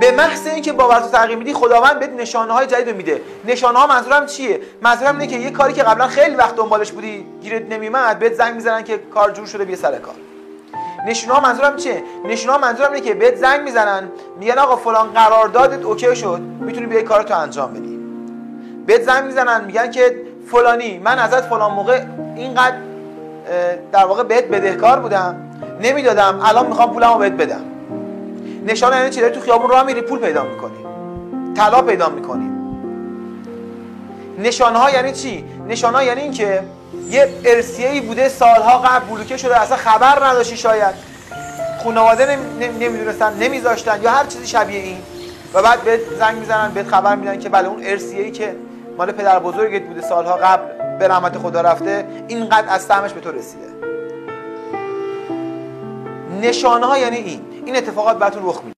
به محض اینکه باورتو تغییر میدی خداوند بهت نشانه‌های جدید میده. نشانه‌ها منظورم چیه؟ منظورم اینه که یه کاری که قبلا خیلی وقت دنبالش بودی گیرت نمیومد بهت زنگ میزنن که کار جور شده بیا سر کار. نشونه‌ها منظورم چیه؟ نشونه‌ها منظورم اینه که بهت زنگ میزنن میگن آقا فلان قراردادت اوکی شد میتونی بیای کارتو انجام بدی. بهت زنگ میزنن میگن که فلانی من ازت فلان موقع اینقدر در واقع بهت بدهکار بودم نمیدادم الان میخوام پولمو بهت بدم. نشانه یعنی چی؟ داری تو خیابون راه میری پول پیدا میکنی، طلا پیدا میکنی. نشانه ها یعنی چی؟ نشانه ها یعنی این که یه ارثیه‌ای بوده سالها قبل بلوکه شده اصلا خبر نداشتی، شاید خانواده نمیدونستن نمیذاشتن یا هر چیزی شبیه این و بعد بهت زنگ میزنن بهت خبر میدن که بله اون ارثیه‌ای که مال پدر بزرگت بوده سالها قبل به رحمت خدا رفته اینقدر از سهمش به تو رسیده. نشانه ها یعنی این اتفاقات براتون رخ میده.